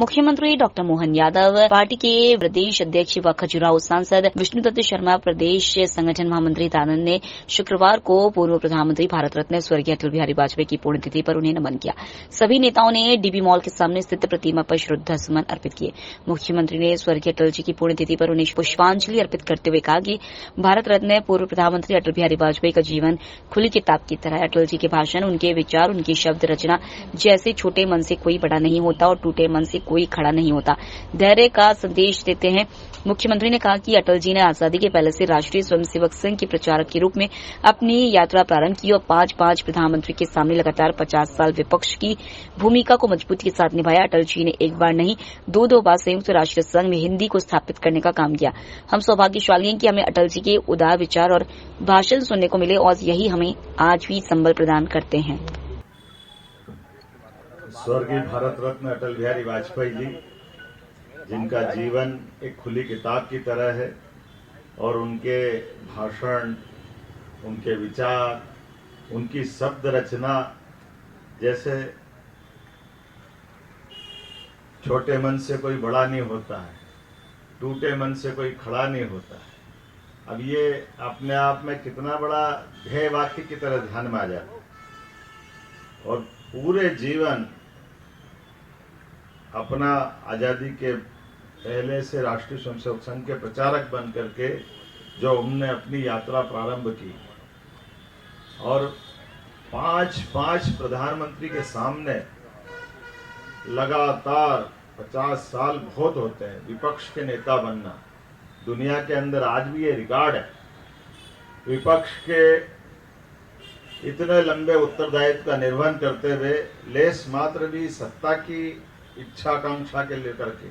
मुख्यमंत्री doctor Mohan Yadav, party के प्रदेश अध्यक्ष व खजुराहो सांसद विष्णुदत्त शर्मा, प्रदेश संगठन महामंत्री दानंद ने शुक्रवार को पूर्व प्रधानमंत्री भारत रत्न स्वर्गीय अटल बिहारी वाजपेयी की पुण्यतिथि पर उन्हें नमन किया। सभी नेताओं ने डीबी मॉल के सामने स्थित प्रतिमा पर श्रद्धा सुमन अर्पित किए। मुख्यमंत्री ने स्वर्गीय अटल जी की पुण्यतिथि पर उन्हें पुष्पांजलि अर्पित करते हुए कहा कि भारत रत्न पूर्व प्रधानमंत्री अटल बिहारी वाजपेयी का जीवन खुली किताब की तरह है। अटल जी के भाषण, उनके विचार, उनकी शब्द रचना जैसे छोटे मन से कोई बड़ा नहीं होता और टूटे मन से कोई खड़ा नहीं होता, धैर्य का संदेश देते हैं। मुख्यमंत्री ने कहा कि अटल जी ने आजादी के पहले से राष्ट्रीय स्वयंसेवक संघ के प्रचारक के रूप में अपनी यात्रा प्रारंभ की और 5 प्रधानमंत्री के सामने लगातार 50 साल विपक्ष की भूमिका को मजबूती के साथ निभाया। अटल जी ने एक बार नहीं, दो बार संयुक्त राष्ट्र संघ में हिंदी को स्थापित करने का काम किया। हम सौभाग्यशाली हैं कि हमें अटल जी के उदार विचार और भाषण सुनने को मिले और यही हमें आज भी संबल प्रदान करते हैं। स्वर्गीय भारत रत्न अटल बिहारी वाजपेयी जी, जिनका जीवन एक खुली किताब की तरह है और उनके भाषण, उनके विचार, उनकी शब्द रचना जैसे छोटे मन से कोई बड़ा नहीं होता है, टूटे मन से कोई खड़ा नहीं होता है। अब ये अपने आप में कितना बड़ा ध्येय वाक्य की तरह ध्यान में आ जाता है। और पूरे जीवन अपना आजादी के पहले से राष्ट्रीय स्वयंसेवक संघ के प्रचारक बन करके जो हमने अपनी यात्रा प्रारंभ की और 5 प्रधानमंत्री के सामने लगातार 50 साल बहुत होते हैं विपक्ष के नेता बनना। दुनिया के अंदर आज भी ये रिकॉर्ड है। विपक्ष के इतने लंबे उत्तरदायित्व का निर्वहन करते हुए लेस मात्र भी सत्ता की इच्छा आकांक्षा के लेकर के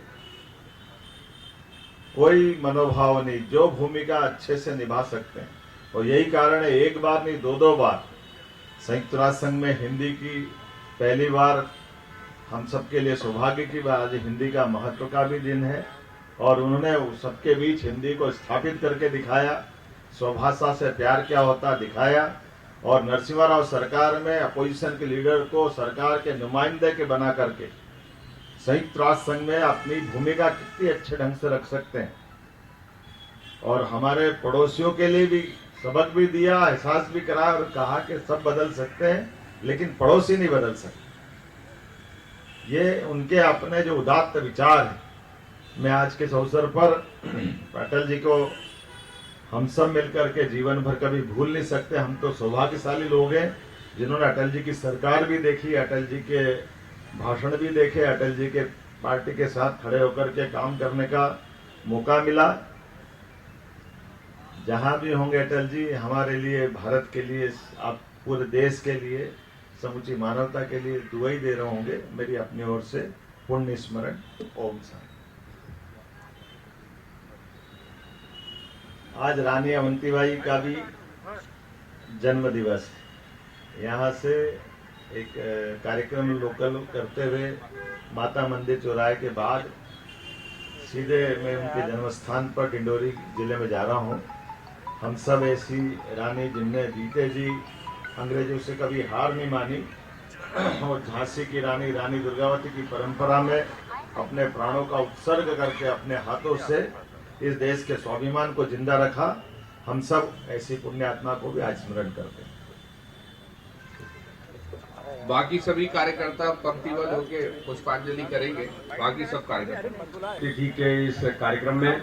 कोई मनोभाव नहीं, जो भूमिका अच्छे से निभा सकते हैं। और यही कारण है, एक बार नहीं, दो बार संयुक्त राष्ट्र संघ में हिंदी की पहली बार हम सबके लिए सौभाग्य की बात, आज हिंदी का महत्व का भी दिन है और उन्होंने सबके बीच हिंदी को स्थापित करके दिखाया, स्वभाषा से प्यार क्या होता दिखाया। और नरसिम्हा राव सरकार में अपोजिशन के लीडर को सरकार के नुमाइंदे के बना करके संयुक्त राष्ट्र संघ में अपनी भूमिका कितनी अच्छे ढंग से रख सकते हैं। और हमारे पड़ोसियों के लिए भी सबक भी दिया, एहसास भी कराया और कहा कि सब बदल सकते हैं लेकिन पड़ोसी नहीं बदल सकते। ये उनके अपने जो उदात्त विचार है। मैं आज के इस अवसर पर अटल जी को हम सब मिलकर के जीवन भर कभी भूल नहीं सकते। हम तो सौभाग्यशाली लोग हैं जिन्होंने अटल जी की सरकार भी देखी, अटल जी के भाषण भी देखे, अटल जी के पार्टी के साथ खड़े होकर के काम करने का मौका मिला। जहां भी होंगे अटल जी हमारे लिए, भारत के लिए, आप पूरे देश के लिए, समूची मानवता के लिए दुआई दे रहे होंगे। मेरी अपनी ओर से पुण्य स्मरण। ओम शांति। आज रानी अवंतीबाई का भी जन्म दिवस है। यहाँ से एक कार्यक्रम लोकल करते हुए माता मंदिर चौराहे के बाद सीधे मैं उनके जन्म स्थान पर डिंडोरी जिले में जा रहा हूँ। हम सब ऐसी रानी जिनने जीते जी अंग्रेजों से कभी हार नहीं मानी और झांसी की रानी, रानी दुर्गावती की परंपरा में अपने प्राणों का उत्सर्ग करके अपने हाथों से इस देश के स्वाभिमान को जिंदा रखा। हम सब ऐसी पुण्य आत्मा को भी आज स्मरण करते हैं। बाकी सभी कार्यकर्ता पंक्तिबद्ध होकर पुष्पांजलि करेंगे। बाकी सब कार्यकर्ता तिथि के इस कार्यक्रम में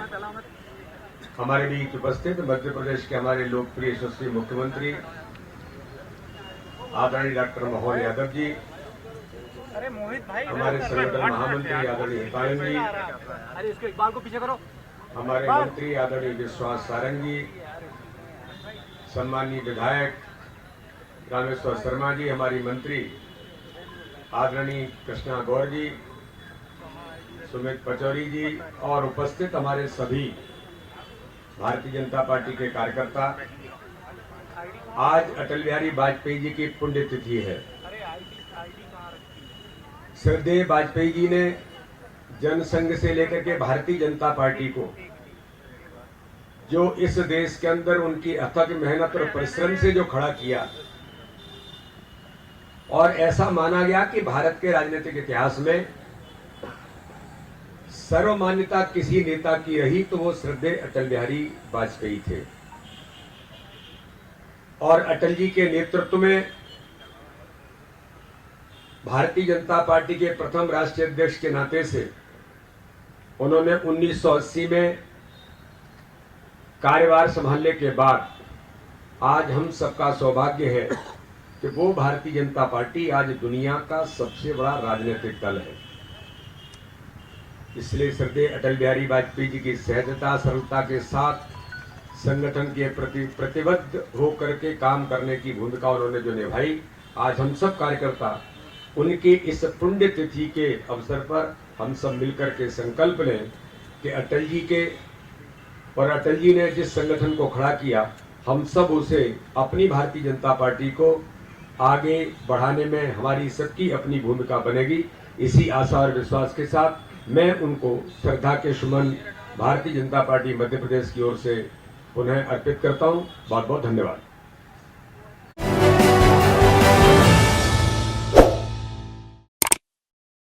हमारे बीच उपस्थित मध्य प्रदेश के हमारे लोकप्रिय यशस्वी मुख्यमंत्री आदरणीय डॉक्टर मोहन यादव जी, हमारे संगठन महामंत्री आदरणीय हितायन जी, हमारे मंत्री आदरणीय विश्वास सारंग जी, सम्मानीय विधायक रामेश्वर शर्मा जी, हमारी मंत्री आदरणीय कृष्णा गौर जी, सुमित पचौरी जी और उपस्थित हमारे सभी भारतीय जनता पार्टी के कार्यकर्ता। आज अटल बिहारी वाजपेयी जी की पुण्यतिथि है। श्रद्धेय वाजपेयी जी ने जनसंघ से लेकर के भारतीय जनता पार्टी को जो इस देश के अंदर उनकी अथक मेहनत और परिश्रम से जो खड़ा किया और ऐसा माना गया कि भारत के राजनीतिक इतिहास में सर्वमान्यता किसी नेता की रही तो वो श्रद्धेय अटल बिहारी वाजपेयी थे। और अटल जी के नेतृत्व में भारतीय जनता पार्टी के प्रथम राष्ट्रीय अध्यक्ष के नाते से उन्होंने 1980 में कार्यभार संभालने के बाद आज हम सबका सौभाग्य है कि वो भारतीय जनता पार्टी आज दुनिया का सबसे बड़ा राजनीतिक दल है। इसलिए श्रद्धेय अटल बिहारी वाजपेयी जी की सहजता सरलता के साथ संगठन के प्रति प्रतिबद्ध होकर के काम करने की भूमिका उन्होंने जो निभाई, आज हम सब कार्यकर्ता उनकी इस पुण्य तिथि के अवसर पर हम सब मिलकर के संकल्प लें कि अटल जी के और अटल जी ने जिस संगठन को खड़ा किया, हम सब उसे अपनी भारतीय जनता पार्टी को आगे बढ़ाने में हमारी सबकी अपनी भूमिका बनेगी। इसी आशा और विश्वास के साथ मैं उनको श्रद्धा के सुमन भारतीय जनता पार्टी मध्य प्रदेश की ओर से पुनः अर्पित करता हूं। बहुत बहुत धन्यवाद।